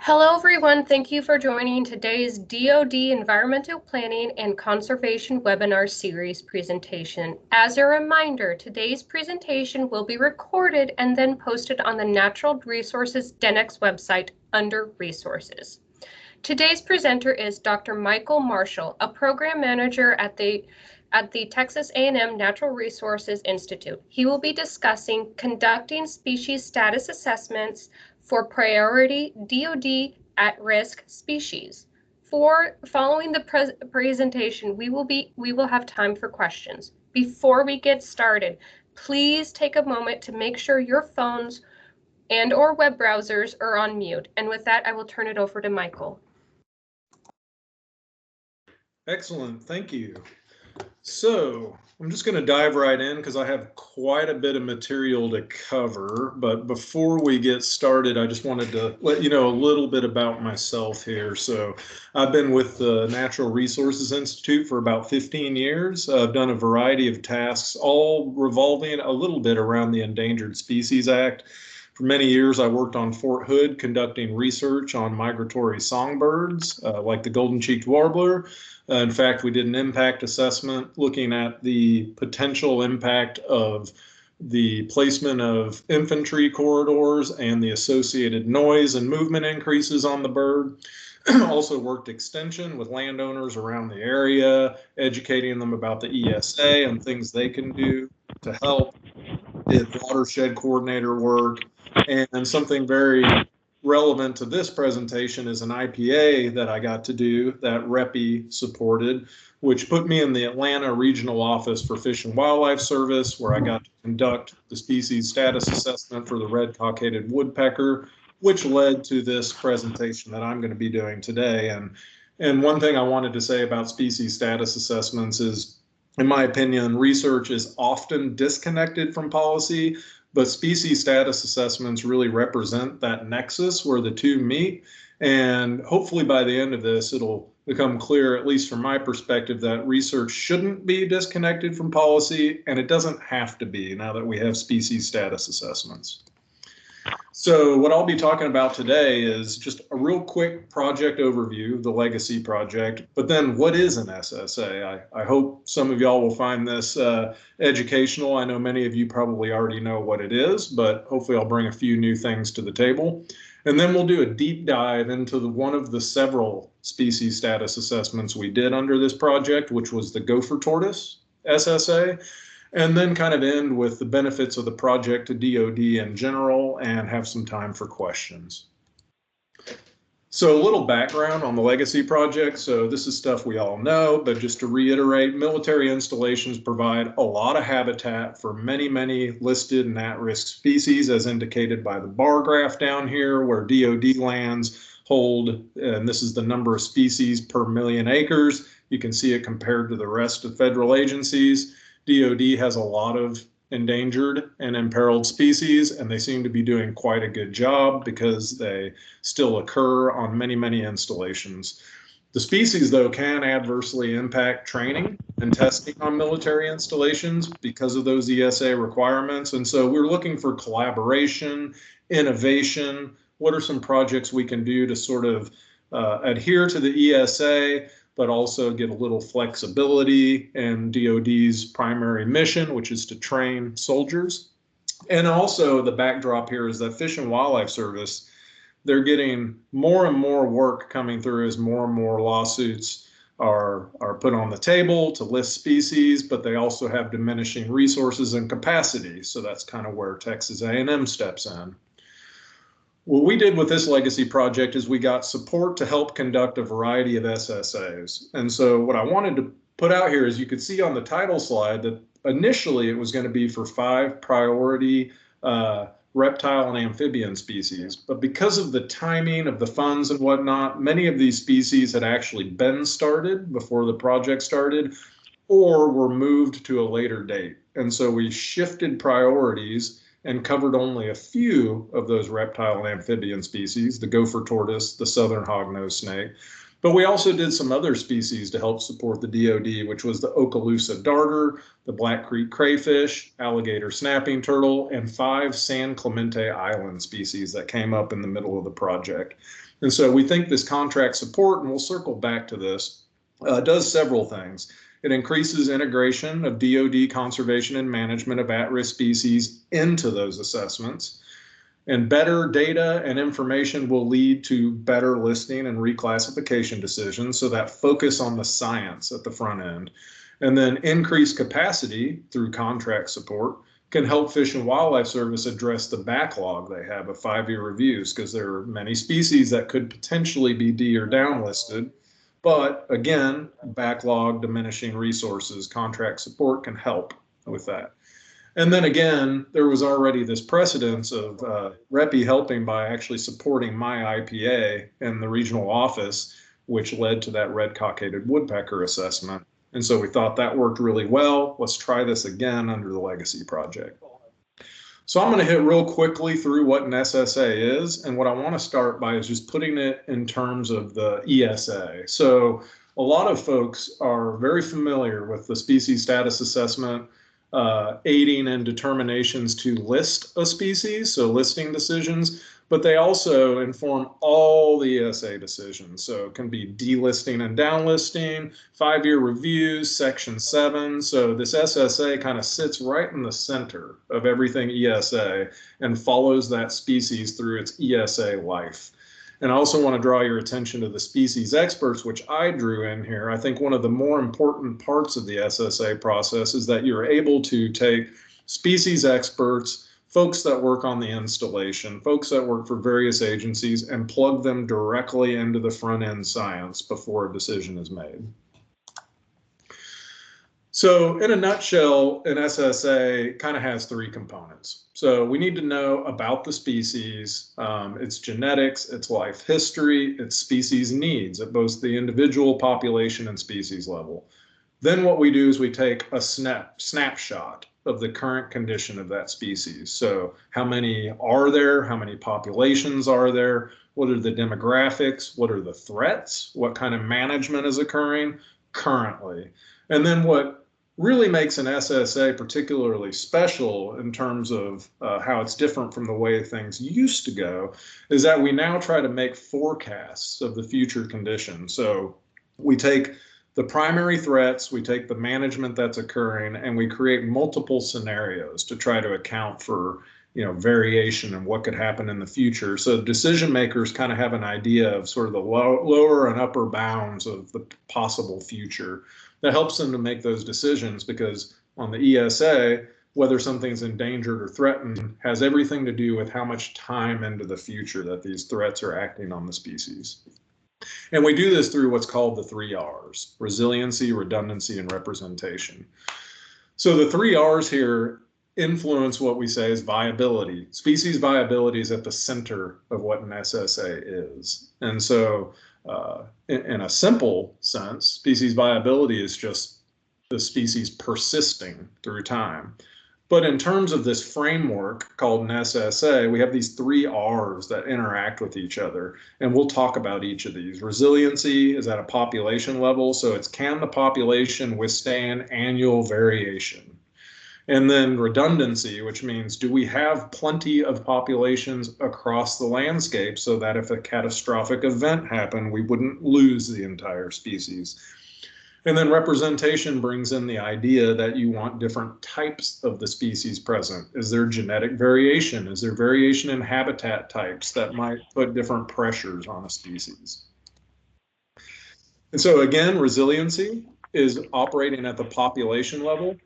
Hello, everyone. Thank you for joining today's DoD Environmental Planning and Conservation webinar series presentation. As a reminder, today's presentation will be recorded and then posted on the Natural Resources DENX website under Resources. Today's presenter is Dr. Michael Marshall, a program manager at the Texas A&M Natural Resources Institute. He will be discussing conducting species status assessments for priority DoD at-risk species. Following the presentation, we will have time for questions. Before we get started, please take a moment to make sure your phones and/or web browsers are on mute. And with that, I will turn it over to Michael. Excellent, thank you. So I'm just going to dive right in because I have quite a bit of material to cover. But before we get started, I just wanted to let you know a little bit about myself here. So I've been with the Natural Resources Institute for about 15 years. I've done a variety of tasks, all revolving a little bit around the Endangered Species Act. For many years, I worked on Fort Hood conducting research on migratory songbirds like the golden-cheeked warbler. In fact, we did an impact assessment looking at the potential impact of the placement of infantry corridors and the associated noise and movement increases on the bird. Also worked extension with landowners around the area, educating them about the ESA and things they can do to help. Did watershed coordinator work, and something very relevant to this presentation is an IPA that I got to do that REPI supported, which put me in the Atlanta Regional Office for Fish and Wildlife Service, where I got to conduct the species status assessment for the red cockaded woodpecker, which led to this presentation that I'm going to be doing today. And one thing I wanted to say about species status assessments is, in my opinion, research is often disconnected from policy, but species status assessments really represent that nexus where the two meet. And hopefully by the end of this, it'll become clear, at least from my perspective, that research shouldn't be disconnected from policy, and it doesn't have to be now that we have species status assessments. So what I'll be talking about today is just a real quick project overview, the Legacy project, but then what is an SSA? I hope some of y'all will find this educational. I know many of you probably already know what it is, but hopefully I'll bring a few new things to the table. And then we'll do a deep dive into one of the several species status assessments we did under this project, which was the gopher tortoise SSA. And then kind of end with the benefits of the project to DoD in general and have some time for questions. So a little background on the Legacy project. So this is stuff we all know, but just to reiterate, military installations provide a lot of habitat for many, many listed and at-risk species, as indicated by the bar graph down here, where DoD lands hold, and this is the number of species per million acres. You can see it compared to the rest of federal agencies. DoD has a lot of endangered and imperiled species, and they seem to be doing quite a good job because they still occur on many, many installations. The species, though, can adversely impact training and testing on military installations because of those ESA requirements. And so we're looking for collaboration, innovation. What are some projects we can do to sort of adhere to the ESA, but also get a little flexibility in DoD's primary mission, which is to train soldiers. And also the backdrop here is that Fish and Wildlife Service, they're getting more and more work coming through as more and more lawsuits are put on the table to list species, but they also have diminishing resources and capacity. So that's kind of where Texas A&M steps in. What we did with this Legacy project is we got support to help conduct a variety of SSAs. And so what I wanted to put out here is you could see on the title slide that initially it was going to be for 5 priority reptile and amphibian species. But because of the timing of the funds and whatnot, many of these species had actually been started before the project started or were moved to a later date. And so we shifted priorities and covered only a few of those reptile and amphibian species, the gopher tortoise, the southern hognose snake. But we also did some other species to help support the DoD, which was the Okaloosa darter, the Black Creek crayfish, alligator snapping turtle, and 5 San Clemente Island species that came up in the middle of the project. And so we think this contract support, and we'll circle back to this, does several things. It increases integration of DoD conservation and management of at-risk species into those assessments. And better data and information will lead to better listing and reclassification decisions, so that focus on the science at the front end. And then increased capacity through contract support can help Fish and Wildlife Service address the backlog they have of 5-year reviews, because there are many species that could potentially be D or down listed. But again, backlog, diminishing resources, contract support can help with that. And then again, there was already this precedence of REPI helping by actually supporting my IPA in the regional office, which led to that red-cockaded woodpecker assessment. And so we thought that worked really well. Let's try this again under the Legacy project. So I'm going to hit real quickly through what an SSA is. And what I want to start by is just putting it in terms of the ESA. So a lot of folks are very familiar with the species status assessment, aiding in determinations to list a species, so listing decisions, but they also inform all the ESA decisions. So it can be delisting and downlisting, 5-year reviews, Section 7. So this SSA kind of sits right in the center of everything ESA and follows that species through its ESA life. And I also want to draw your attention to the species experts, which I drew in here. I think one of the more important parts of the SSA process is that you're able to take species experts, folks that work on the installation, folks that work for various agencies, and plug them directly into the front end science before a decision is made. So in a nutshell, an SSA kind of has 3 components. So we need to know about the species, its genetics, its life history, its species needs at both the individual, population, and species level. Then what we do is we take a snapshot of the current condition of that species. So how many are there? How many populations are there? What are the demographics? What are the threats? What kind of management is occurring currently? And then what really makes an SSA particularly special in terms of how it's different from the way things used to go is that we now try to make forecasts of the future conditions. So we take the primary threats, we take the management that's occurring, and we create multiple scenarios to try to account for variation and what could happen in the future. So decision makers kind of have an idea of sort of the lower and upper bounds of the possible future. That helps them to make those decisions, because on the ESA, whether something's endangered or threatened has everything to do with how much time into the future that these threats are acting on the species. And we do this through what's called the 3 R's: resiliency, redundancy, and representation. So the 3 R's here influence what we say is viability. Species viability is at the center of what an SSA is. And so in a simple sense, species viability is just the species persisting through time. But in terms of this framework called an SSA, we have these 3 R's that interact with each other, and we'll talk about each of these. Resiliency is at a population level, so it's can the population withstand annual variation? And then redundancy, which means do we have plenty of populations across the landscape so that if a catastrophic event happened, we wouldn't lose the entire species? And then representation brings in the idea that you want different types of the species present. Is there genetic variation? Is there variation in habitat types that might put different pressures on a species? And so again, resiliency is operating at the population level.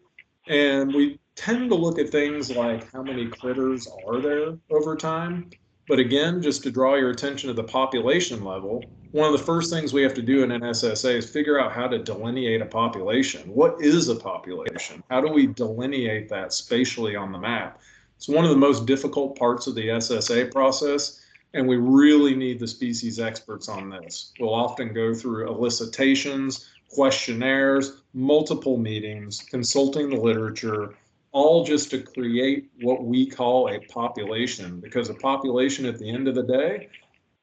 And we tend to look at things like how many critters are there over time. But again, just to draw your attention to the population level, one of the first things we have to do in an SSA is figure out how to delineate a population. What is a population? How do we delineate that spatially on the map? It's one of the most difficult parts of the SSA process, and we really need the species experts on this. We'll often go through elicitations, questionnaires, multiple meetings, consulting the literature, all just to create what we call a population, because a population at the end of the day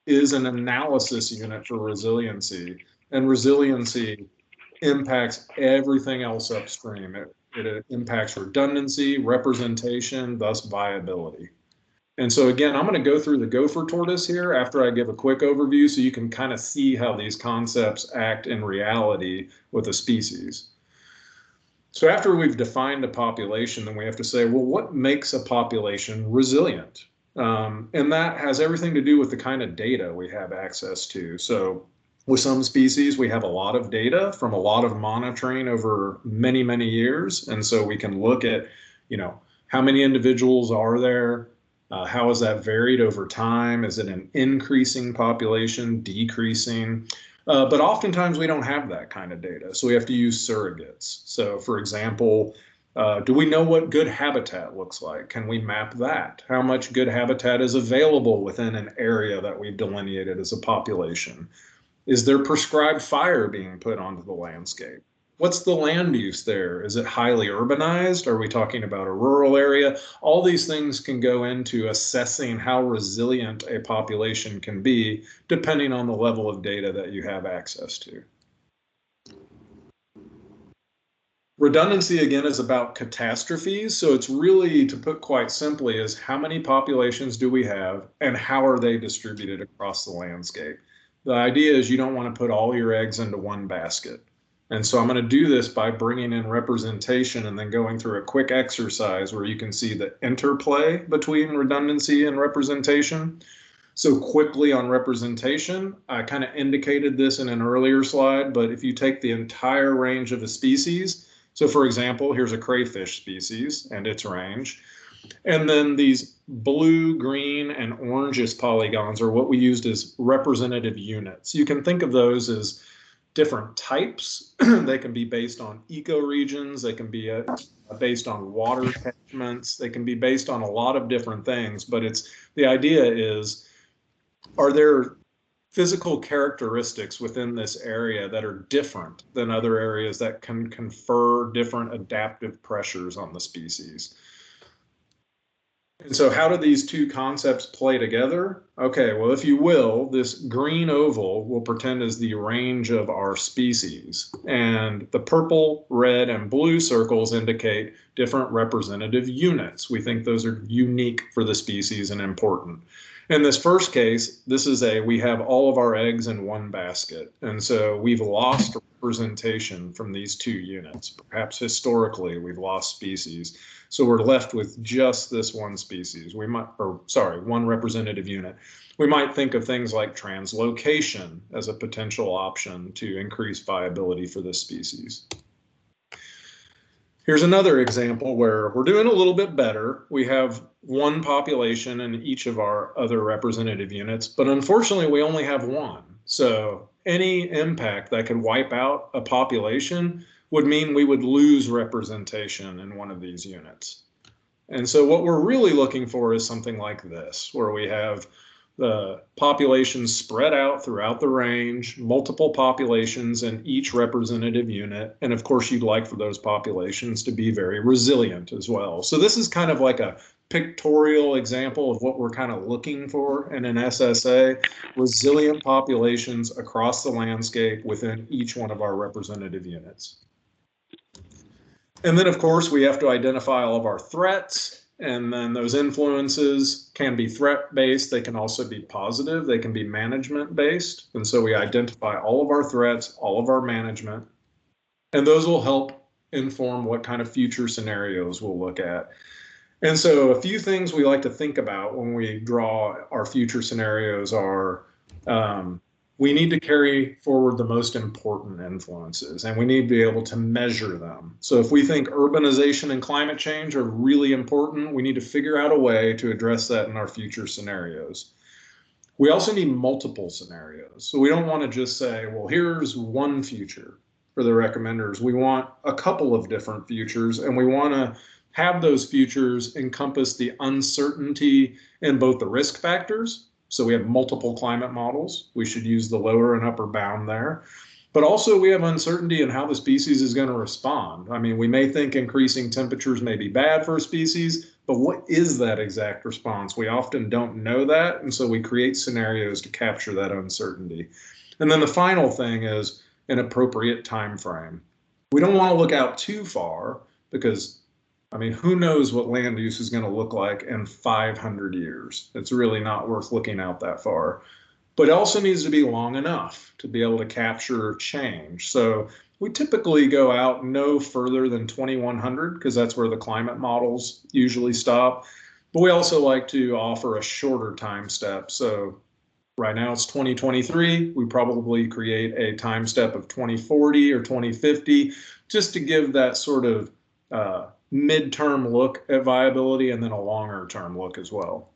is an analysis unit for resiliency, and resiliency impacts everything else upstream. It impacts redundancy, representation, thus viability. And so again, I'm going to go through the gopher tortoise here after I give a quick overview so you can kind of see how these concepts act in reality with a species. So after we've defined a population, then we have to say, well, what makes a population resilient? And that has everything to do with the kind of data we have access to. So with some species, we have a lot of data from a lot of monitoring over many, many years. And so we can look at, how many individuals are there? How has that varied over time? Is it an increasing population, decreasing? But oftentimes we don't have that kind of data, so we have to use surrogates. So for example, do we know what good habitat looks like? Can we map that? How much good habitat is available within an area that we've delineated as a population? Is there prescribed fire being put onto the landscape? What's the land use there? Is it highly urbanized? Are we talking about a rural area? All these things can go into assessing how resilient a population can be, depending on the level of data that you have access to. Redundancy, again, is about catastrophes. So it's really, to put quite simply, is how many populations do we have and how are they distributed across the landscape? The idea is you don't want to put all your eggs into one basket. And so I'm going to do this by bringing in representation and then going through a quick exercise where you can see the interplay between redundancy and representation. So quickly on representation, I kind of indicated this in an earlier slide, but if you take the entire range of a species, so for example, here's a crayfish species and its range, and then these blue, green, and orangish polygons are what we used as representative units. You can think of those as different types. They can be based on ecoregions. They can be based on water catchments. They can be based on a lot of different things, but the idea is, are there physical characteristics within this area that are different than other areas that can confer different adaptive pressures on the species? And so how do these two concepts play together? Okay, well, if you will, this green oval will pretend as the range of our species. And the purple, red, and blue circles indicate different representative units. We think those are unique for the species and important. In this first case, we have all of our eggs in one basket. And so we've lost representation from these two units. Perhaps historically, we've lost species. So we're left with just this one species. One representative unit. We might think of things like translocation as a potential option to increase viability for this species. Here's another example where we're doing a little bit better. We have one population in each of our other representative units, but unfortunately we only have one. So any impact that could wipe out a population would mean we would lose representation in one of these units. And so what we're really looking for is something like this, where we have the populations spread out throughout the range, multiple populations in each representative unit. And of course, you'd like for those populations to be very resilient as well. So this is kind of like a pictorial example of what we're kind of looking for in an SSA, resilient populations across the landscape within each one of our representative units. And then, of course, we have to identify all of our threats, and then those influences can be threat-based. They can also be positive. They can be management-based. And so we identify all of our threats, all of our management, and those will help inform what kind of future scenarios we'll look at. And so a few things we like to think about when we draw our future scenarios are, we need to carry forward the most important influences, and we need to be able to measure them. So if we think urbanization and climate change are really important, we need to figure out a way to address that in our future scenarios. We also need multiple scenarios. So we don't want to just say, well, here's one future for the recommenders. We want a couple of different futures, and we want to have those futures encompass the uncertainty in both the risk factors. So we have multiple climate models. We should use the lower and upper bound there. But also we have uncertainty in how the species is going to respond. I mean, we may think increasing temperatures may be bad for a species, but what is that exact response? We often don't know that. And so we create scenarios to capture that uncertainty. And then the final thing is an appropriate time frame. We don't want to look out too far because I mean, who knows what land use is going to look like in 500 years? It's really not worth looking out that far. But it also needs to be long enough to be able to capture change. So we typically go out no further than 2100 because that's where the climate models usually stop. But we also like to offer a shorter time step. So right now it's 2023. We probably create a time step of 2040 or 2050 just to give that sort of midterm look at viability and then a longer term look as well.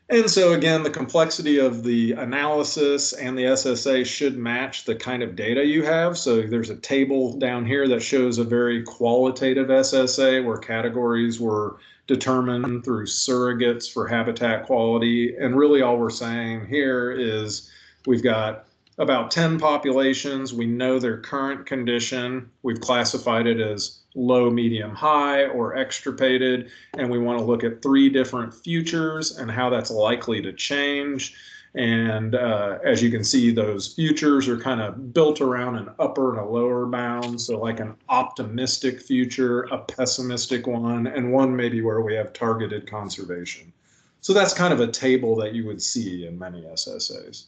And so again, the complexity of the analysis and the SSA should match the kind of data you have. So there's a table down here that shows a very qualitative SSA where categories were determined through surrogates for habitat quality. And really all we're saying here is we've got about 10 populations. We know their current condition. We've classified it as low, medium, high, or extirpated. And we want to look at 3 different futures and how that's likely to change. And as you can see, those futures are kind of built around an upper and a lower bound. So like an optimistic future, a pessimistic one, and one maybe where we have targeted conservation. So that's kind of a table that you would see in many SSAs.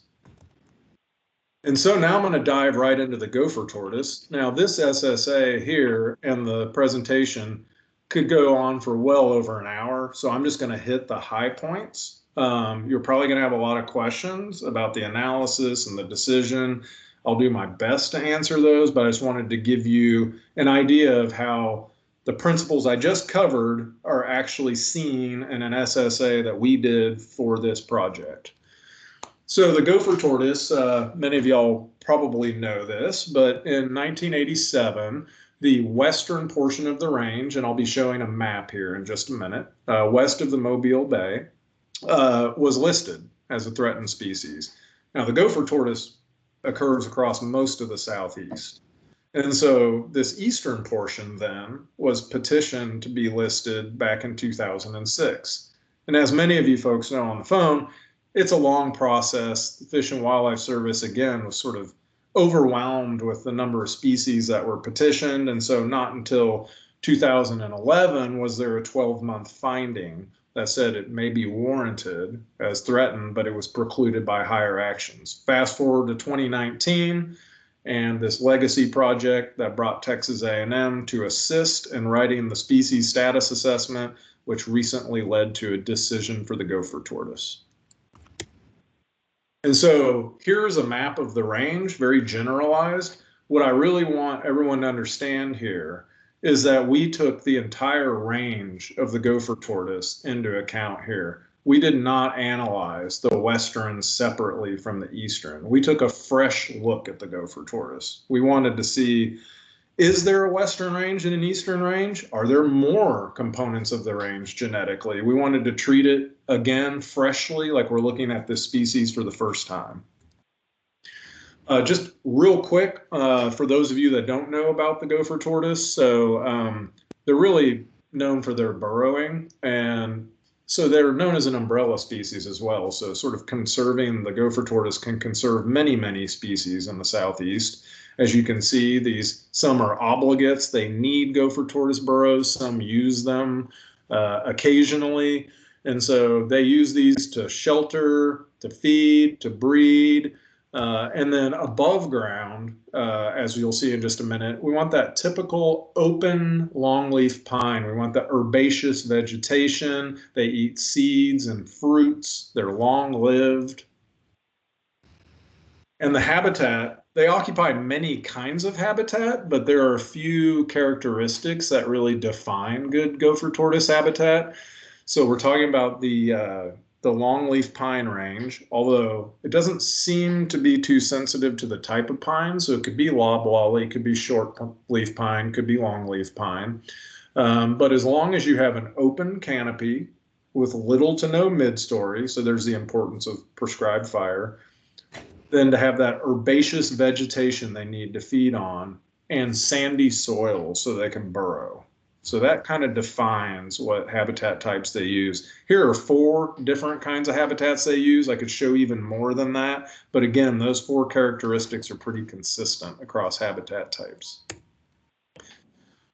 And so now I'm going to dive right into the gopher tortoise. Now this SSA here and the presentation could go on for well over an hour. So I'm just going to hit the high points. You're probably going to have a lot of questions about the analysis and the decision. I'll do my best to answer those, but I just wanted to give you an idea of how the principles I just covered are actually seen in an SSA that we did for this project. So the gopher tortoise, many of y'all probably know this, but in 1987, the western portion of the range, and I'll be showing a map here in just a minute, west of the Mobile Bay, was listed as a threatened species. Now the gopher tortoise occurs across most of the Southeast. And so this eastern portion then was petitioned to be listed back in 2006. And as many of you folks know on the phone, it's a long process. The Fish and Wildlife Service, again, was sort of overwhelmed with the number of species that were petitioned. And so not until 2011 was there a 12-month finding that said it may be warranted as threatened, but it was precluded by higher actions. Fast forward to 2019, and this legacy project that brought Texas A&M to assist in writing the species status assessment, which recently led to a decision for the gopher tortoise. And so here's a map of the range, very generalized. What I really want everyone to understand here is that we took the entire range of the gopher tortoise into account here. We did not analyze the western separately from the eastern. We took a fresh look at the gopher tortoise. We wanted to see, is there a western range and an eastern range? Are there more components of the range genetically? We wanted to treat it again freshly, like we're looking at this species for the first time. Just real quick, for those of you that don't know about the gopher tortoise, so they're really known for their burrowing, and so they're known as an umbrella species as well. So sort of conserving the gopher tortoise can conserve many, many species in the Southeast. As you can see, some are obligates. They need gopher tortoise burrows. Some use them occasionally. And so they use these to shelter, to feed, to breed. And then above ground, as you'll see in just a minute, we want that typical open longleaf pine. We want the herbaceous vegetation. They eat seeds and fruits. They're long-lived. And the habitat, they occupy many kinds of habitat, but there are a few characteristics that really define good gopher tortoise habitat. So we're talking about the longleaf pine range, although it doesn't seem to be too sensitive to the type of pine. So it could be loblolly, could be short leaf pine, could be longleaf pine. But as long as you have an open canopy with little to no mid-story, so there's the importance of prescribed fire, then to have that herbaceous vegetation they need to feed on, and sandy soil so they can burrow. So that kind of defines what habitat types they use. Here are 4 different kinds of habitats they use. I could show even more than that. But again, those 4 characteristics are pretty consistent across habitat types.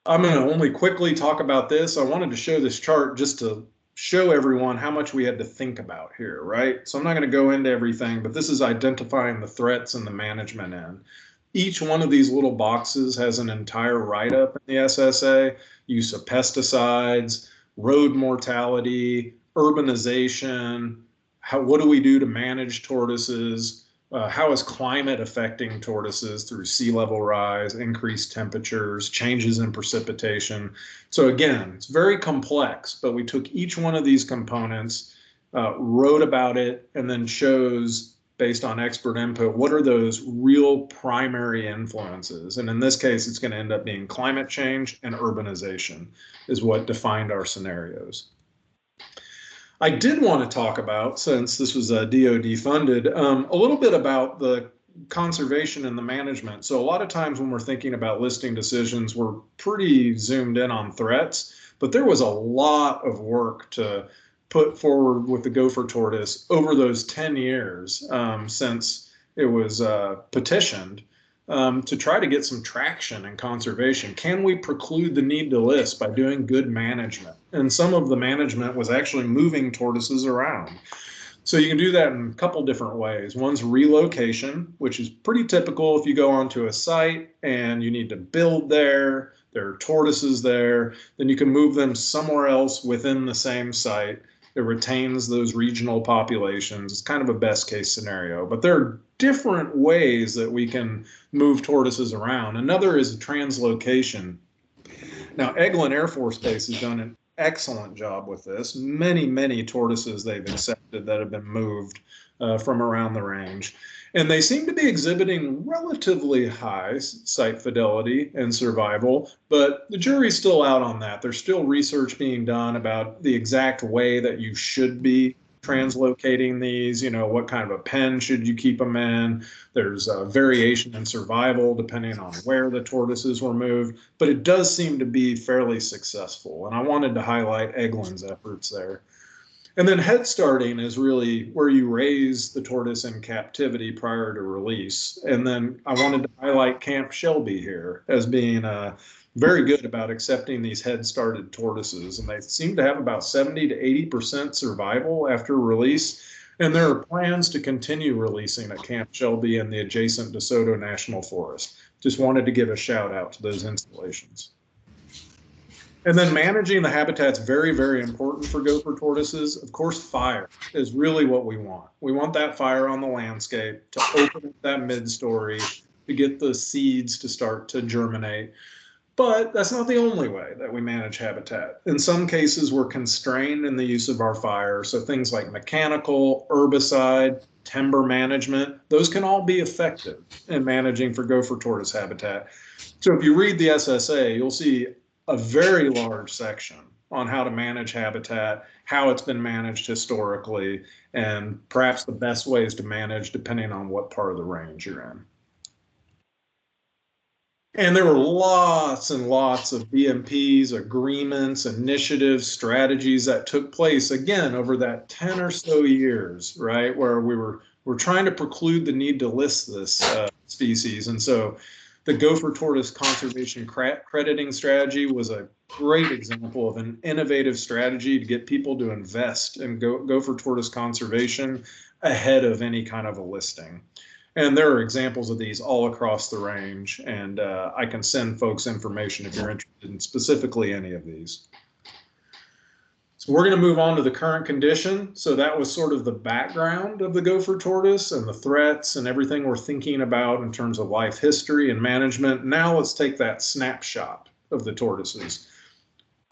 I'm going to only quickly talk about this. I wanted to show this chart just to show everyone how much we had to think about here, right? So I'm not going to go into everything, but this is identifying the threats and the management end. Each one of these little boxes has an entire write-up in the SSA, use of pesticides, road mortality, urbanization, what do we do to manage tortoises, how is climate affecting tortoises through sea level rise, increased temperatures, changes in precipitation. So again, it's very complex, but we took each one of these components, wrote about it, and then chose, based on expert input, what are those real primary influences? And in this case, it's going to end up being climate change and urbanization is what defined our scenarios. I did want to talk about, since this was DoD funded, a little bit about the conservation and the management. So a lot of times when we're thinking about listing decisions, we're pretty zoomed in on threats, but there was a lot of work to put forward with the gopher tortoise over those 10 years since it was petitioned to try to get some traction in conservation. Can we preclude the need to list by doing good management? And some of the management was actually moving tortoises around. So you can do that in a couple different ways. One's relocation, which is pretty typical if you go onto a site and you need to build there are tortoises there, then you can move them somewhere else within the same site. It retains those regional populations. It's kind of a best case scenario, but there are different ways that we can move tortoises around. Another is translocation. Now, Eglin Air Force Base has done an excellent job with this. Many tortoises they've accepted that have been moved from around the range. And they seem to be exhibiting relatively high site fidelity and survival, but the jury's still out on that. There's still research being done about the exact way that you should be translocating these, what kind of a pen should you keep them in. There's a variation in survival depending on where the tortoises were moved, but it does seem to be fairly successful. And I wanted to highlight Eglin's efforts there. And then head starting is really where you raise the tortoise in captivity prior to release. And then I wanted to highlight Camp Shelby here as being very good about accepting these head started tortoises. And they seem to have about 70 to 80% survival after release. And there are plans to continue releasing at Camp Shelby and the adjacent DeSoto National Forest. Just wanted to give a shout out to those installations. And then managing the habitat's very important for gopher tortoises. Of course, fire is really what we want. We want that fire on the landscape to open up that mid-story, to get the seeds to start to germinate. But that's not the only way that we manage habitat. In some cases, we're constrained in the use of our fire. So things like mechanical, herbicide, timber management, those can all be effective in managing for gopher tortoise habitat. So if you read the SSA, you'll see a very large section on how to manage habitat, how it's been managed historically, and perhaps the best ways to manage depending on what part of the range you're in. And there were lots and lots of BMPs, agreements, initiatives, strategies that took place, again, over that 10 or so years, right, where we're trying to preclude the need to list this species. And so the gopher tortoise conservation crediting strategy was a great example of an innovative strategy to get people to invest in gopher tortoise conservation ahead of any kind of a listing. And there are examples of these all across the range, and I can send folks information if you're interested in specifically any of these. So we're going to move on to the current condition. So that was sort of the background of the gopher tortoise and the threats and everything we're thinking about in terms of life history and management. Now let's take that snapshot of the tortoises.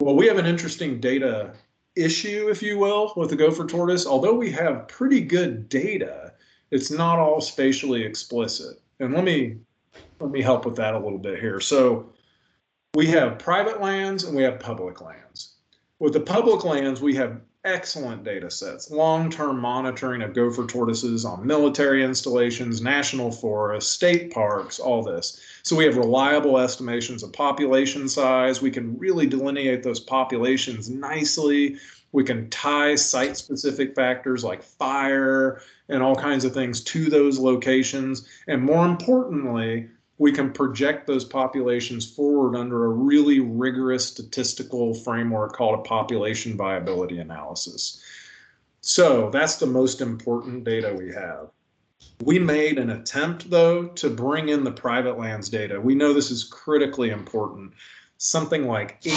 Well, we have an interesting data issue, if you will, with the gopher tortoise. Although we have pretty good data, it's not all spatially explicit. And let me help with that a little bit here. So we have private lands and we have public lands. With the public lands, we have excellent data sets, long-term monitoring of gopher tortoises on military installations, national forests, state parks, all this. So we have reliable estimations of population size. We can really delineate those populations nicely. We can tie site-specific factors like fire and all kinds of things to those locations. And more importantly, we can project those populations forward under a really rigorous statistical framework called a population viability analysis. So that's the most important data we have. We made an attempt, though, to bring in the private lands data. We know this is critically important. Something like 80.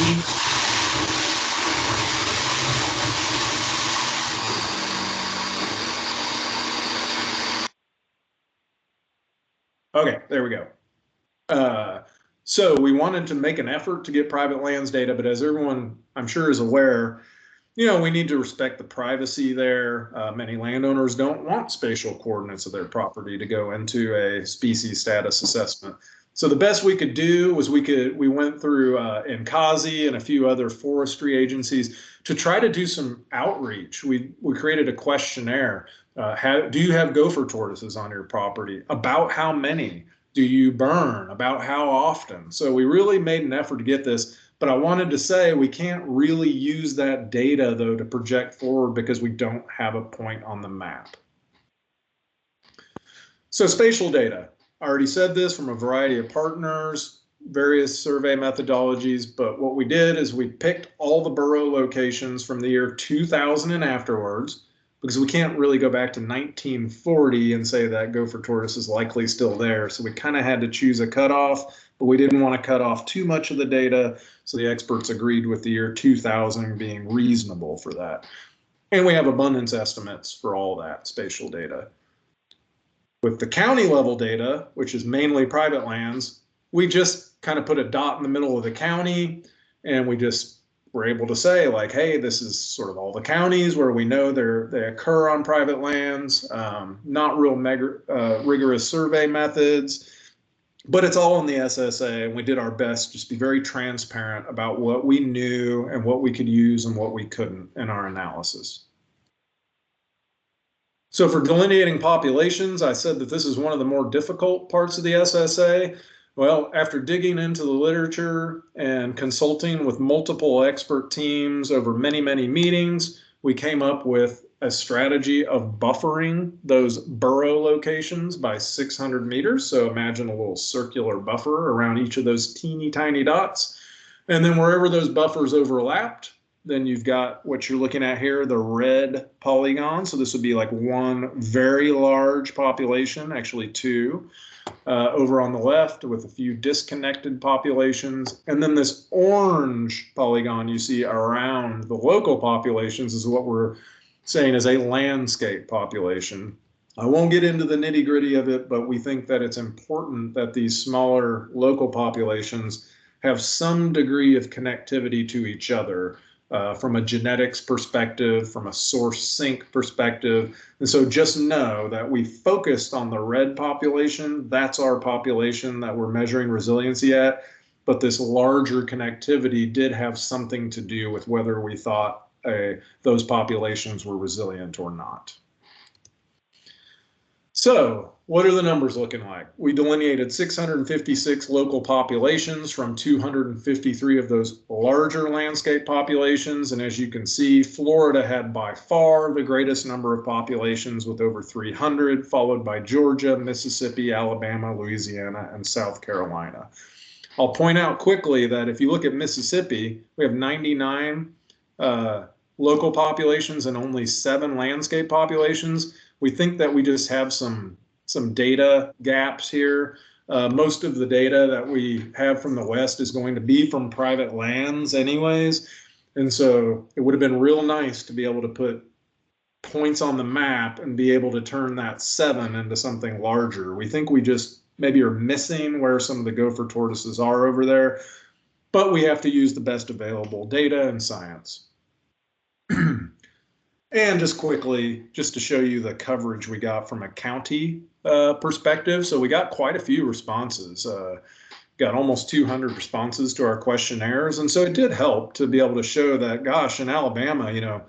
Okay, there we go. So we wanted to make an effort to get private lands data, but as everyone I'm sure is aware, we need to respect the privacy there. Many landowners don't want spatial coordinates of their property to go into a species status assessment. So the best we could do was we went through NCASI and a few other forestry agencies to try to do some outreach. We created a questionnaire. Do you have gopher tortoises on your property? About how many? Do you burn? About how often? So we really made an effort to get this. But I wanted to say we can't really use that data, though, to project forward because we don't have a point on the map. So spatial data. I already said this, from a variety of partners, various survey methodologies, but what we did is we picked all the burrow locations from the year 2000 and afterwards, because we can't really go back to 1940 and say that gopher tortoise is likely still there. So we kind of had to choose a cutoff, but we didn't want to cut off too much of the data. So the experts agreed with the year 2000 being reasonable for that. And we have abundance estimates for all that spatial data. With the county level data, which is mainly private lands, we just kind of put a dot in the middle of the county, and we just were able to say, like, hey, this is sort of all the counties where we know they occur on private lands, not real rigorous survey methods, but it's all in the SSA, and we did our best just to be very transparent about what we knew and what we could use and what we couldn't in our analysis. So for delineating populations, I said that this is one of the more difficult parts of the SSA. Well, after digging into the literature and consulting with multiple expert teams over many, many meetings, we came up with a strategy of buffering those burrow locations by 600 meters. So imagine a little circular buffer around each of those teeny tiny dots. And then wherever those buffers overlapped, then you've got what you're looking at here, the red polygon. So this would be like one very large population, actually two, over on the left with a few disconnected populations. And then this orange polygon you see around the local populations is what we're saying is a landscape population. I won't get into the nitty gritty of it, but we think that it's important that these smaller local populations have some degree of connectivity to each other. From a genetics perspective, from a source sync perspective. And so just know that we focused on the red population. That's our population that we're measuring resiliency at. But this larger connectivity did have something to do with whether we thought those populations were resilient or not. So what are the numbers looking like? We delineated 656 local populations from 253 of those larger landscape populations. And as you can see, Florida had by far the greatest number of populations with over 300, followed by Georgia, Mississippi, Alabama, Louisiana, and South Carolina. I'll point out quickly that if you look at Mississippi, we have 99 local populations and only 7 landscape populations. We think that we just have some data gaps here. Most of the data that we have from the West is going to be from private lands anyways. And so it would have been real nice to be able to put points on the map and be able to turn that 7 into something larger. We think we just maybe are missing where some of the gopher tortoises are over there, but we have to use the best available data and science. And just quickly, just to show you the coverage we got from a county perspective. So we got quite a few responses, got almost 200 responses to our questionnaires. And so it did help to be able to show that, gosh, in Alabama,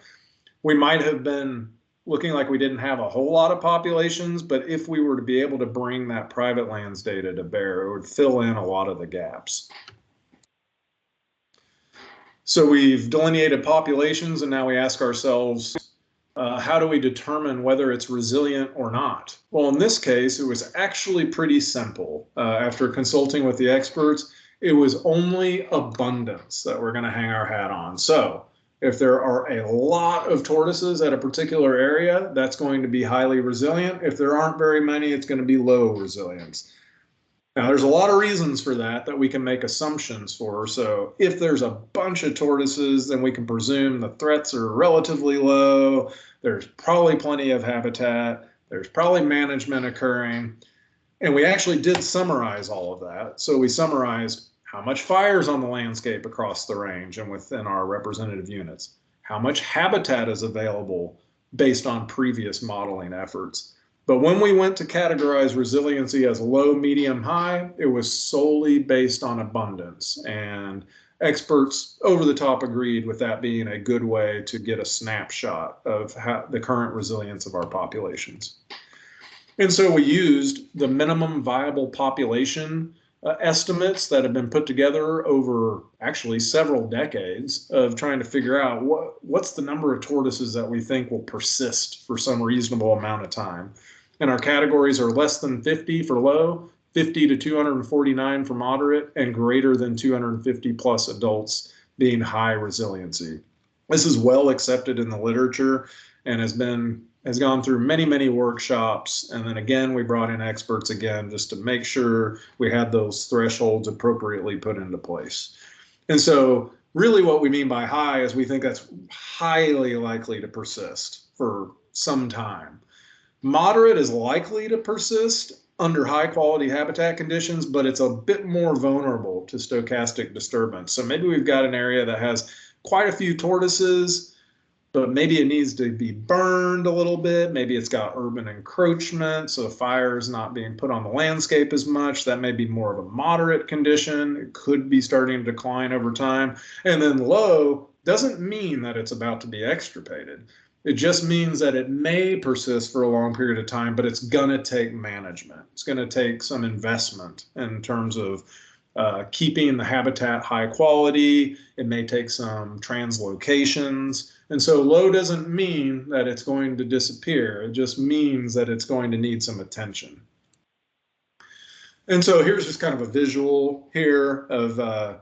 we might have been looking like we didn't have a whole lot of populations, but if we were to be able to bring that private lands data to bear, it would fill in a lot of the gaps. So we've delineated populations, and now we ask ourselves, how do we determine whether it's resilient or not? Well, in this case, it was actually pretty simple. After consulting with the experts, it was only abundance that we're going to hang our hat on. So if there are a lot of tortoises at a particular area, that's going to be highly resilient. If there aren't very many, it's going to be low resilience. Now, there's a lot of reasons for that we can make assumptions for. So if there's a bunch of tortoises, then we can presume the threats are relatively low. There's probably plenty of habitat. There's probably management occurring. And we actually did summarize all of that. So we summarized how much fire is on the landscape across the range and within our representative units, how much habitat is available based on previous modeling efforts. But when we went to categorize resiliency as low, medium, high, it was solely based on abundance. And experts over the top agreed with that being a good way to get a snapshot of the current resilience of our populations. And so we used the minimum viable population estimates that have been put together over actually several decades of trying to figure out what's the number of tortoises that we think will persist for some reasonable amount of time. And our categories are less than 50 for low, 50 to 249 for moderate, and greater than 250 plus adults being high resiliency. This is well accepted in the literature and has gone through many, many workshops. And then again, we brought in experts again just to make sure we had those thresholds appropriately put into place. And so really what we mean by high is we think that's highly likely to persist for some time. Moderate is likely to persist under high quality habitat conditions, but it's a bit more vulnerable to stochastic disturbance. So maybe we've got an area that has quite a few tortoises, but maybe it needs to be burned a little bit. Maybe it's got urban encroachment, so the fire is not being put on the landscape as much. That may be more of a moderate condition. It could be starting to decline over time. And then low doesn't mean that it's about to be extirpated. It just means that it may persist for a long period of time, but it's going to take management. It's going to take some investment in terms of keeping the habitat high quality. It may take some translocations. And so low doesn't mean that it's going to disappear. It just means that it's going to need some attention. And so here's just kind of a visual here of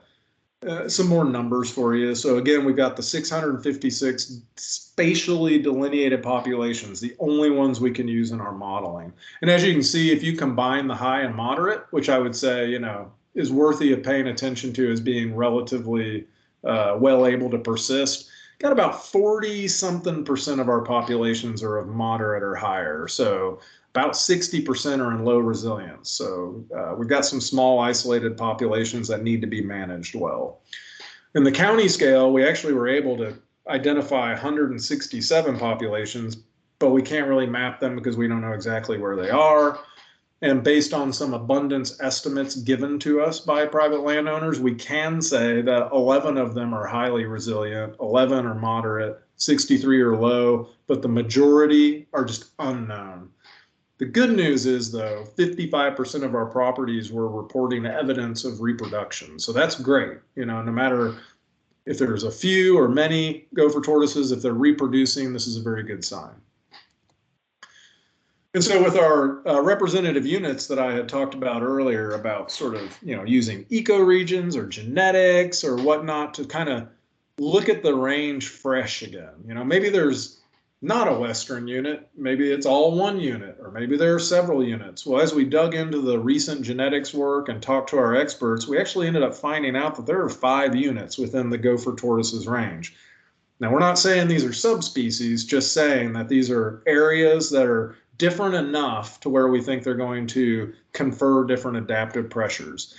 some more numbers for you. So again, we've got the 656 spatially delineated populations, the only ones we can use in our modeling. And as you can see, if you combine the high and moderate, which I would say, is worthy of paying attention to as being relatively well able to persist, got about 40-something% of our populations are of moderate or higher. So about 60% are in low resilience. So we've got some small isolated populations that need to be managed well. In the county scale, we actually were able to identify 167 populations, but we can't really map them because we don't know exactly where they are. And based on some abundance estimates given to us by private landowners, we can say that 11 of them are highly resilient, 11 are moderate, 63 are low, but the majority are just unknown. The good news is, though, 55% of our properties were reporting evidence of reproduction. So that's great. No matter if there's a few or many gopher tortoises, if they're reproducing, this is a very good sign. And so with our representative units that I had talked about earlier about sort of, using ecoregions or genetics or whatnot to kind of look at the range fresh again. Maybe there's not a Western unit, maybe it's all one unit, or maybe there are several units. Well, as we dug into the recent genetics work and talked to our experts, we actually ended up finding out that there are 5 units within the gopher tortoises range. Now, we're not saying these are subspecies, just saying that these are areas that are different enough to where we think they're going to confer different adaptive pressures.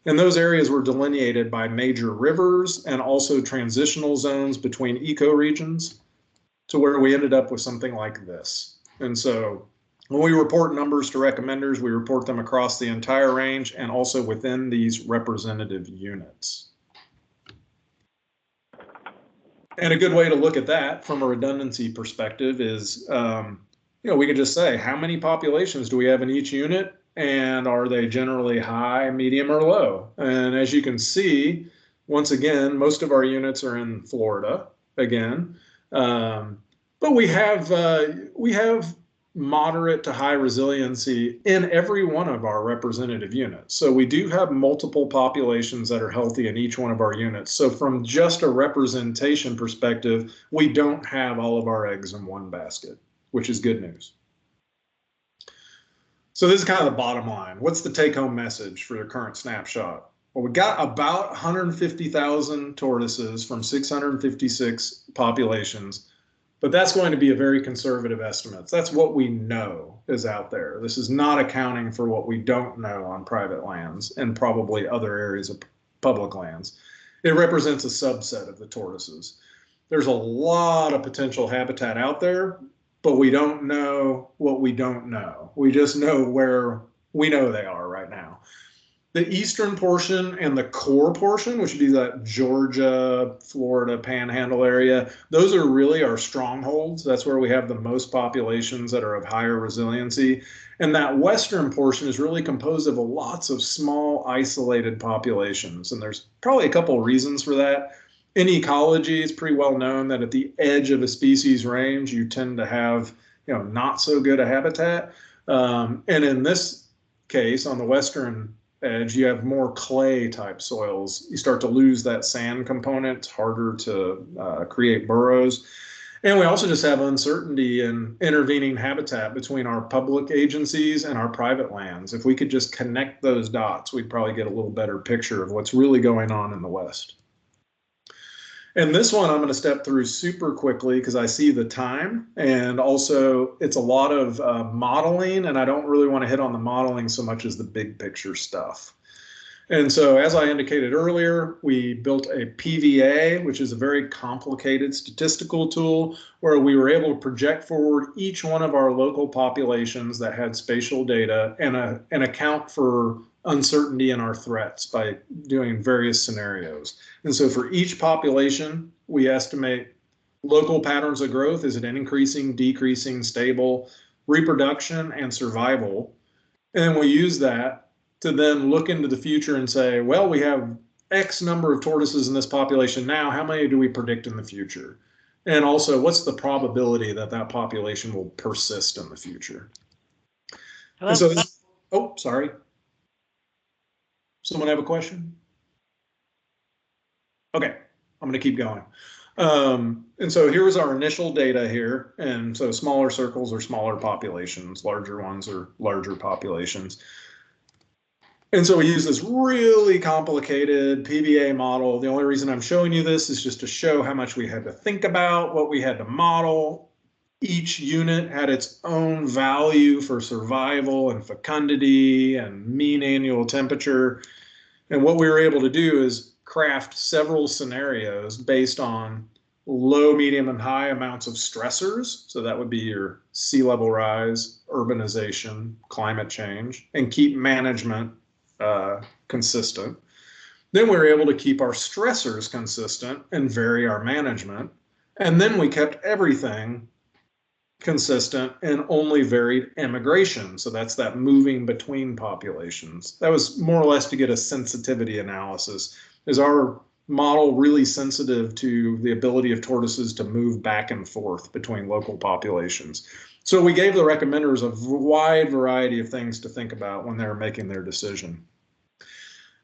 And those areas were delineated by major rivers and also transitional zones between ecoregions, to where we ended up with something like this. And so when we report numbers to recommenders, we report them across the entire range and also within these representative units. And a good way to look at that from a redundancy perspective is, we could just say, how many populations do we have in each unit? And are they generally high, medium, or low? And as you can see, once again, most of our units are in Florida, again. But But we have moderate to high resiliency in every one of our representative units. So we do have multiple populations that are healthy in each one of our units. So from just a representation perspective, we don't have all of our eggs in one basket, which is good news. So this is kind of the bottom line. What's the take-home message for your current snapshot? Well, we got about 150,000 tortoises from 656 populations, but that's going to be a very conservative estimate. That's what we know is out there. This is not accounting for what we don't know on private lands and probably other areas of public lands. It represents a subset of the tortoises. There's a lot of potential habitat out there, but we don't know what we don't know. We just know where we know they are right now. The eastern portion and the core portion, which would be that Georgia, Florida, Panhandle area, those are really our strongholds. That's where we have the most populations that are of higher resiliency. And that western portion is really composed of lots of small, isolated populations. And there's probably a couple of reasons for that. In ecology, it's pretty well known that at the edge of a species range, you tend to have, not so good a habitat. And in this case, on the western edge, you have more clay type soils. You start to lose that sand component. It's harder to create burrows. And we also just have uncertainty in intervening habitat between our public agencies and our private lands. If we could just connect those dots, we'd probably get a little better picture of what's really going on in the West. And this one I'm going to step through super quickly because I see the time, and also it's a lot of modeling, and I don't really want to hit on the modeling so much as the big picture stuff. And so as I indicated earlier, we built a PVA, which is a very complicated statistical tool where we were able to project forward each one of our local populations that had spatial data and account for uncertainty in our threats by doing various scenarios. And so for each population, we estimate local patterns of growth. Is it increasing, decreasing, stable, reproduction, and survival? And we use that to then look into the future and say, well, we have X number of tortoises in this population now. How many do we predict in the future? And also, what's the probability that that population will persist in the future? Hello? And so this, oh, sorry. Someone have a question? Okay, I'm going to keep going. And so here's our initial data here. And so smaller circles are smaller populations, larger ones are larger populations. And so we use this really complicated PVA model. The only reason I'm showing you this is just to show how much we had to think about, what we had to model. Each unit had its own value for survival and fecundity and mean annual temperature. And what we were able to do is craft several scenarios based on low, medium, and high amounts of stressors. So that would be your sea level rise, urbanization, climate change, and keep management consistent. Then we were able to keep our stressors consistent and vary our management. And then we kept everything consistent and only varied immigration. So that's that moving between populations. That was more or less to get a sensitivity analysis. Is our model really sensitive to the ability of tortoises to move back and forth between local populations? So we gave the recommenders a wide variety of things to think about when they were making their decision.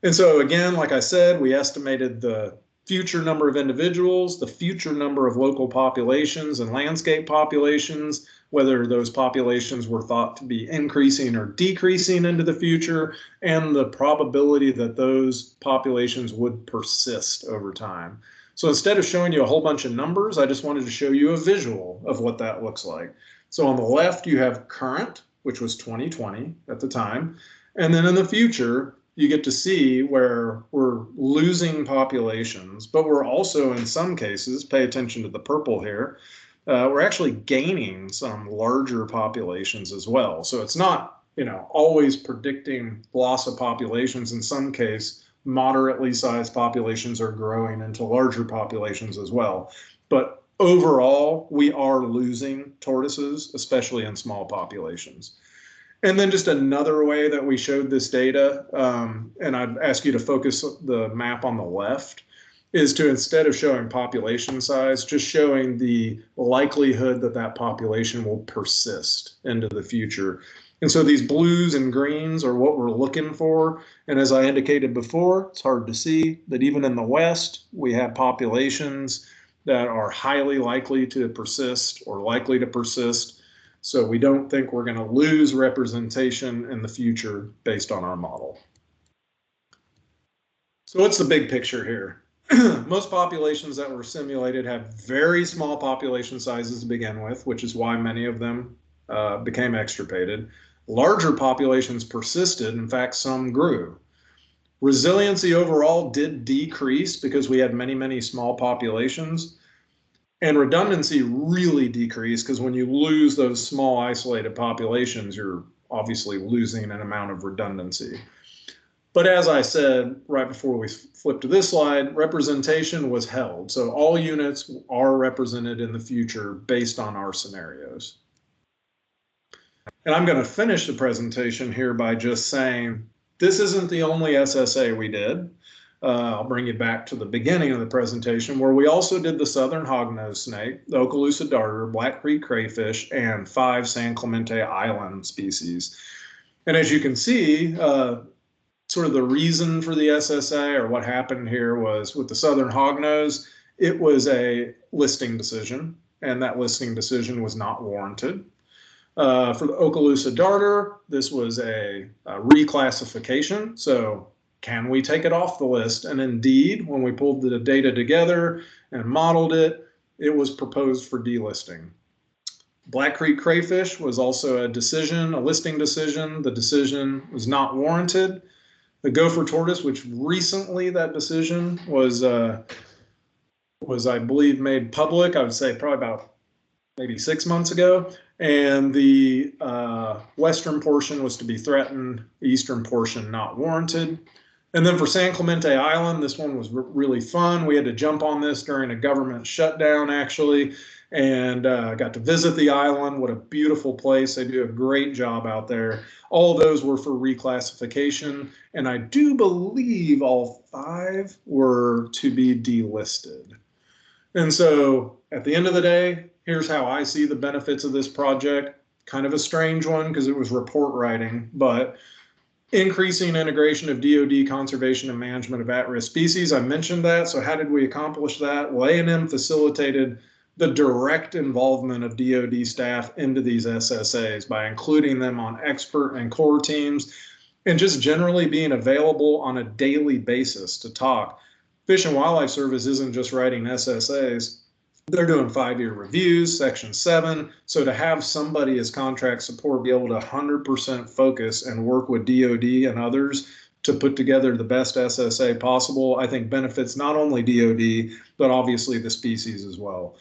And so again, like I said, we estimated the future number of individuals, the future number of local populations and landscape populations, whether those populations were thought to be increasing or decreasing into the future, and the probability that those populations would persist over time. So instead of showing you a whole bunch of numbers, I just wanted to show you a visual of what that looks like. So on the left, you have current, which was 2020 at the time. And then in the future, you get to see where we're losing populations, but we're also, in some cases, pay attention to the purple here, we're actually gaining some larger populations as well. So it's not, always predicting loss of populations. In some case, moderately sized populations are growing into larger populations as well. But overall, we are losing tortoises, especially in small populations. And then just another way that we showed this data, and I'd ask you to focus the map on the left, is to, instead of showing population size, just showing the likelihood that that population will persist into the future. And so these blues and greens are what we're looking for. And as I indicated before, it's hard to see that even in the West, we have populations that are highly likely to persist or likely to persist. So we don't think we're going to lose representation in the future based on our model. So what's the big picture here? Most populations that were simulated have very small population sizes to begin with, which is why many of them became extirpated. Larger populations persisted. In fact, some grew. Resiliency overall did decrease because we had many, many small populations. And redundancy really decreased because when you lose those small isolated populations, you're obviously losing an amount of redundancy. But as I said right before we flip to this slide, representation was held. So all units are represented in the future based on our scenarios. And I'm going to finish the presentation here by just saying this isn't the only SSA we did. I'll bring you back to the beginning of the presentation where we also did the southern hognose snake, the Okaloosa darter, Black Creek crayfish, and 5 San Clemente Island species. And as you can see, sort of the reason for the SSA or what happened here was with the southern hognose, it was a listing decision, and that listing decision was not warranted. For the Okaloosa darter, this was a reclassification. So can we take it off the list? And indeed, when we pulled the data together and modeled it, it was proposed for delisting. Black Creek crayfish was also a decision, a listing decision. The decision was not warranted. The gopher tortoise, which recently that decision was I believe made public, I would say probably about maybe 6 months ago. And the western portion was to be threatened, the eastern portion not warranted. And then for San Clemente Island, this one was really fun. We had to jump on this during a government shutdown, actually, and got to visit the island. What a beautiful place. They do a great job out there. All of those were for reclassification, and I do believe all 5 were to be delisted. And so at the end of the day, here's how I see the benefits of this project. Kind of a strange one because it was report writing, but increasing integration of DoD conservation and management of at-risk species. I mentioned that. So how did we accomplish that? Well, A&M facilitated the direct involvement of DoD staff into these SSAs by including them on expert and core teams and just generally being available on a daily basis to talk. Fish and Wildlife Service isn't just writing SSAs. They're doing 5-year reviews, Section 7. So to have somebody as contract support be able to 100% focus and work with DoD and others to put together the best SSA possible, I think benefits not only DoD, but obviously the species as well.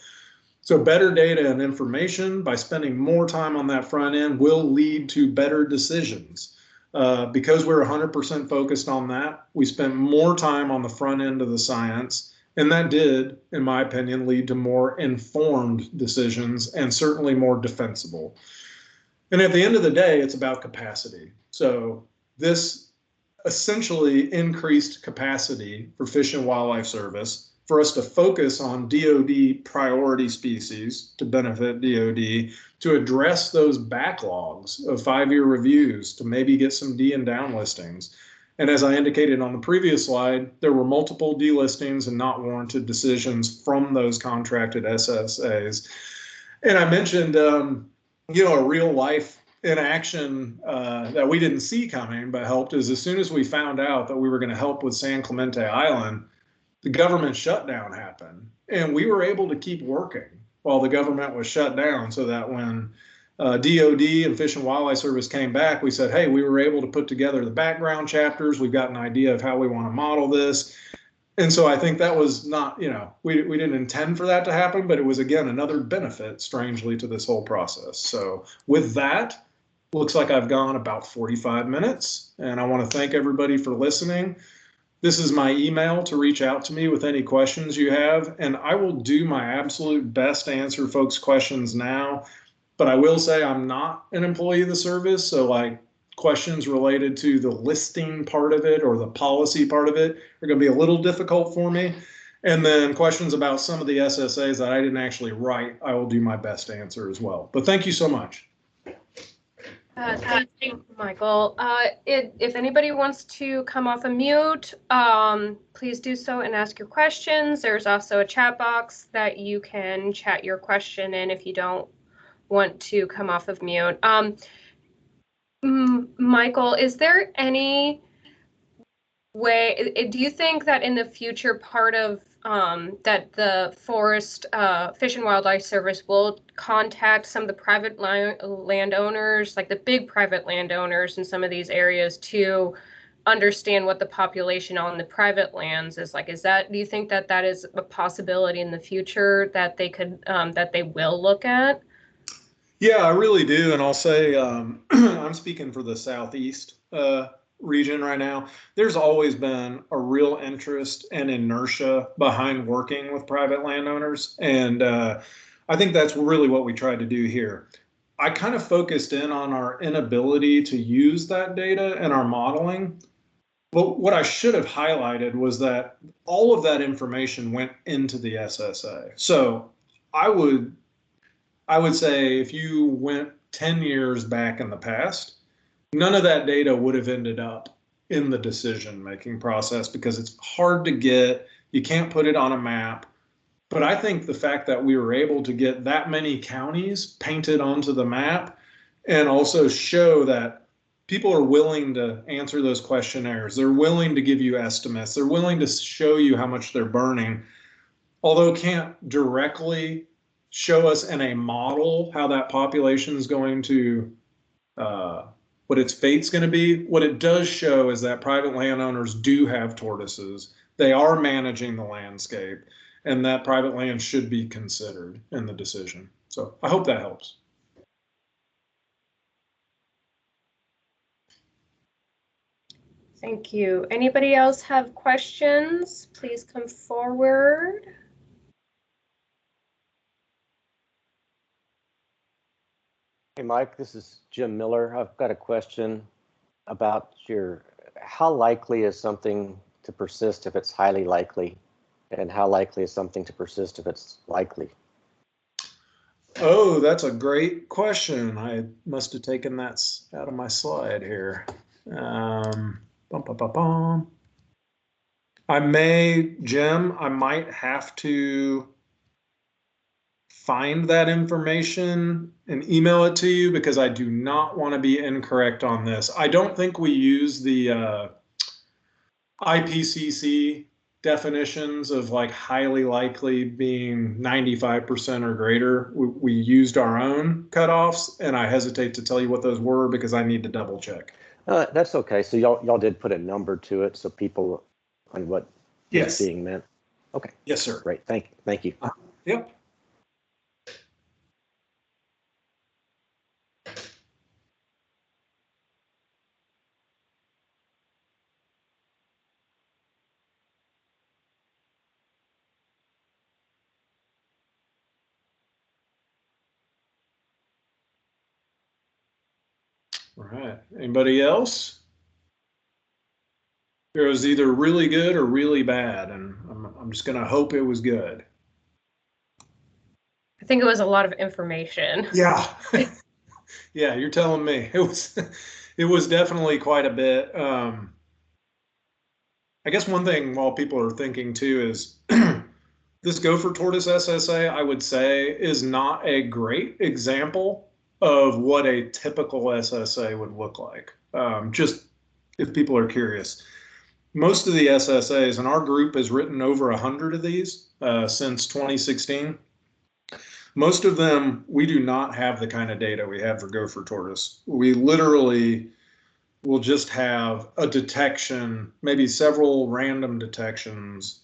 So better data and information by spending more time on that front end will lead to better decisions. Because we're 100% focused on that, we spent more time on the front end of the science. And that did, in my opinion, lead to more informed decisions and certainly more defensible. And at the end of the day, it's about capacity. So this essentially increased capacity for Fish and Wildlife Service for us to focus on DoD priority species to benefit DoD, to address those backlogs of 5-year reviews, to maybe get some D and down listings. And as I indicated on the previous slide, there were multiple delistings and not warranted decisions from those contracted SSAs. And I mentioned, a real life inaction that we didn't see coming, but helped is as soon as we found out that we were going to help with San Clemente Island, the government shutdown happened. And we were able to keep working while the government was shut down so that when DoD and Fish and Wildlife Service came back, we said, hey, we were able to put together the background chapters. We've got an idea of how we want to model this. And so I think that was not, we didn't intend for that to happen, but it was, again, another benefit, strangely, to this whole process. So with that, looks like I've gone about 45 minutes, and I want to thank everybody for listening. This is my email to reach out to me with any questions you have, and I will do my absolute best to answer folks' questions now. But I will say I'm not an employee of the service, so questions related to the listing part of it or the policy part of it are going to be a little difficult for me. And then questions about some of the SSAs that I didn't actually write, I will do my best to answer as well. But thank you so much. Thank you, Michael. If anybody wants to come off of mute, please do so and ask your questions. There's also a chat box that you can chat your question in if you don't want to come off of mute. Michael, is there any way, do you think that in the future part of that the Forest Fish and Wildlife Service will contact some of the private landowners, like the big private landowners in some of these areas, to understand what the population on the private lands is like? Is that, do you think that that is a possibility in the future that they could that they will look at? Yeah, I really do. And I'll say I'm speaking for the Southeast region right now. There's always been a real interest and inertia behind working with private landowners. And I think that's really what we tried to do here. I kind of focused in on our inability to use that data in our modeling. But what I should have highlighted was that all of that information went into the SSA. So I would say if you went 10 years back in the past, none of that data would have ended up in the decision-making process because it's hard to get, you can't put it on a map. But I think the fact that we were able to get that many counties painted onto the map and also show that people are willing to answer those questionnaires, they're willing to give you estimates, they're willing to show you how much they're burning, although can't directly show us in a model how that population is going to, what its fate's going to be. What it does show is that private landowners do have tortoises. They are managing the landscape, and that private land should be considered in the decision. So I hope that helps. Thank you. Anybody else have questions? Please come forward. Hey, Mike, this is Jim Miller. I've got a question about how likely is something to persist if it's highly likely, and how likely is something to persist if it's likely? Oh, that's a great question. I must have taken that out of my slide here. Jim, I might have to find that information and email it to you because I do not want to be incorrect on this. I don't think we use the IPCC definitions of like highly likely being 95% or greater. We used our own cutoffs, and I hesitate to tell you what those were because I need to double check. That's okay. So y'all did put a number to it so people on what yes. is being meant. Okay. Yes, sir. Great. Thank you. Yep. All right. Anybody else? It was either really good or really bad, and I'm just going to hope it was good. I think it was a lot of information. Yeah. Yeah, you're telling me. It was definitely quite a bit. I guess one thing while people are thinking too is this gopher tortoise SSA, I would say, is not a great example of what a typical SSA would look like. Just if people are curious. Most of the SSAs, and our group has written over 100 of these since 2016. Most of them, we do not have the kind of data we have for gopher tortoise. We literally will just have a detection, maybe several random detections,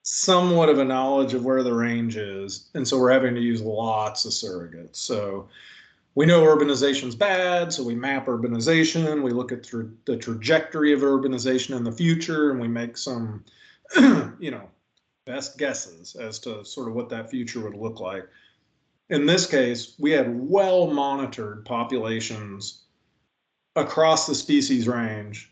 somewhat of a knowledge of where the range is. And so we're having to use lots of surrogates. So we know urbanization is bad, so we map urbanization. We look at the trajectory of urbanization in the future, and we make some, best guesses as to sort of what that future would look like. In this case, we had well-monitored populations across the species range.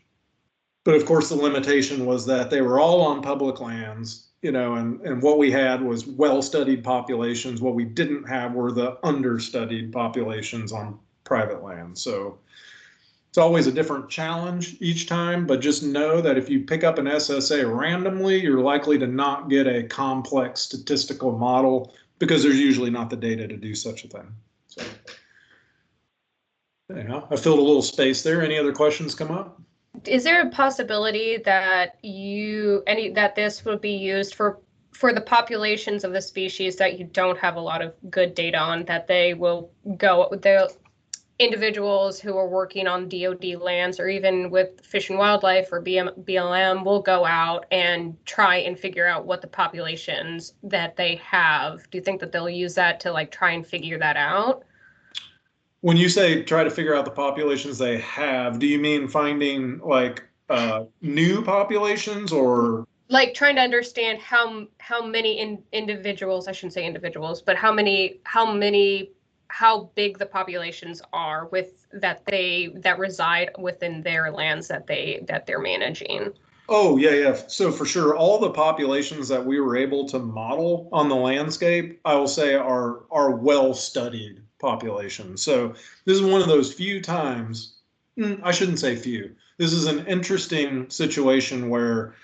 But of course, the limitation was that they were all on public lands. and what we had was well-studied populations. What we didn't have were the understudied populations on private land. So it's always a different challenge each time, but just know that if you pick up an SSA randomly, you're likely to not get a complex statistical model because there's usually not the data to do such a thing. So, anyhow, I filled a little space there. Any other questions come up? Is there a possibility that this would be used for the populations of the species that you don't have a lot of good data on, that the individuals who are working on DoD lands or even with Fish and Wildlife or BLM will go out and try and figure out what the populations that they have? Do you think that they'll use that to like try and figure that out? When you say try to figure out the populations they have, do you mean finding like new populations, or like trying to understand how many individuals, I shouldn't say individuals, but how big the populations are that reside within their lands that they're managing? Oh, yeah. So for sure, all the populations that we were able to model on the landscape, I will say are well-studied populations. So this is one of those few times, I shouldn't say few. This is an interesting situation where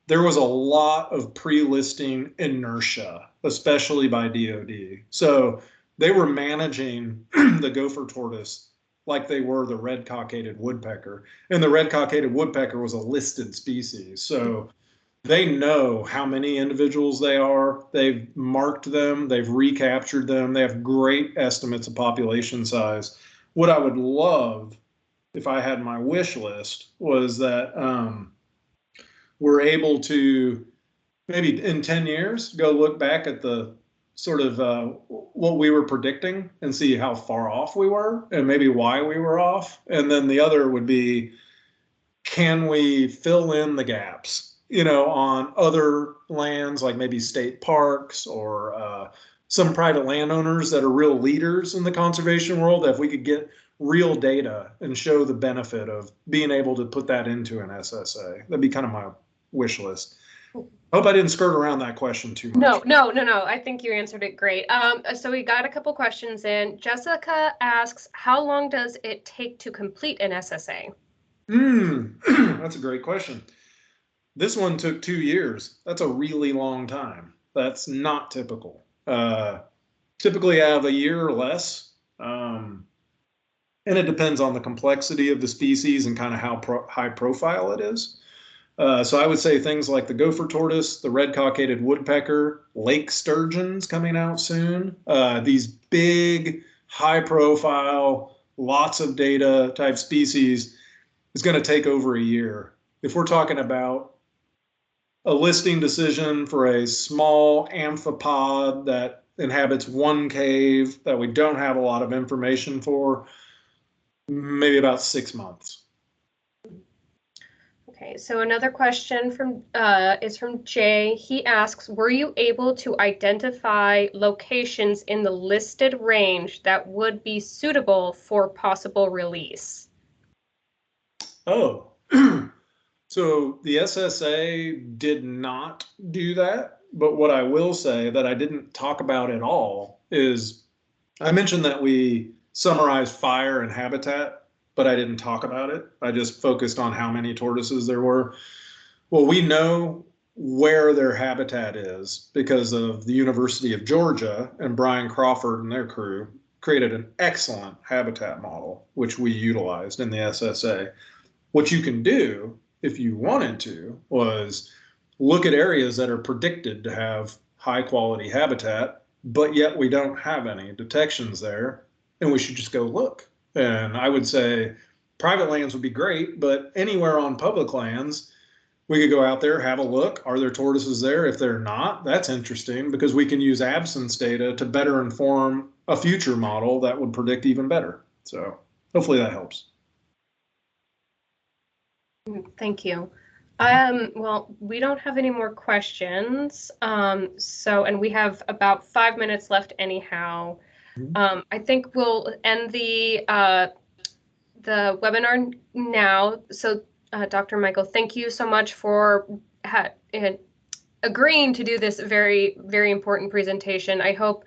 there was a lot of pre-listing inertia, especially by DoD. So they were managing the gopher tortoise like they were the red-cockaded woodpecker. And the red-cockaded woodpecker was a listed species. So they know how many individuals they are. They've marked them. They've recaptured them. They have great estimates of population size. What I would love, if I had my wish list, was that we're able to maybe in 10 years go look back at the sort of what we were predicting and see how far off we were and maybe why we were off. And then the other would be, can we fill in the gaps, on other lands, like maybe state parks or some private landowners that are real leaders in the conservation world, that if we could get real data and show the benefit of being able to put that into an SSA. That'd be kind of my wish list. I hope I didn't skirt around that question too much. No. I think you answered it great. So we got a couple questions in. Jessica asks, how long does it take to complete an SSA? That's a great question. This one took 2 years. That's a really long time. That's not typical. Typically I have a year or less. And it depends on the complexity of the species and kind of how high profile it is. So I would say things like the gopher tortoise, the red-cockaded woodpecker, lake sturgeons coming out soon. These big, high-profile, lots of data type species is going to take over a year. If we're talking about a listing decision for a small amphipod that inhabits one cave that we don't have a lot of information for, maybe about 6 months. Okay, so another question is from Jay. He asks, were you able to identify locations in the listed range that would be suitable for possible release? Oh, so the SSA did not do that. But what I will say that I didn't talk about at all is I mentioned that we summarized fire and habitat, but I didn't talk about it. I just focused on how many tortoises there were. Well, we know where their habitat is because of the University of Georgia, and Brian Crawford and their crew created an excellent habitat model, which we utilized in the SSA. What you can do, if you wanted to, was look at areas that are predicted to have high quality habitat, but yet we don't have any detections there, and we should just go look. And I would say private lands would be great, but anywhere on public lands, we could go out there, have a look. Are there tortoises there? If they're not, that's interesting because we can use absence data to better inform a future model that would predict even better. So hopefully that helps. Thank you. Well, we don't have any more questions. And we have about 5 minutes left anyhow. I think we'll end the webinar now. So, Dr. Michael, thank you so much for agreeing to do this very, very important presentation. I hope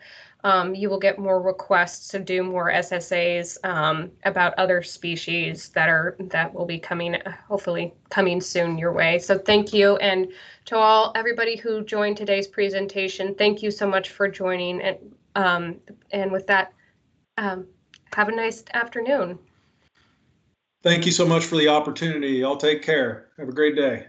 you will get more requests to do more SSAs about other species that will be coming, hopefully coming soon your way. So thank you, and to everybody who joined today's presentation, thank you so much for joining. And with that, have a nice afternoon. Thank you so much for the opportunity. Y'all take care. Have a great day.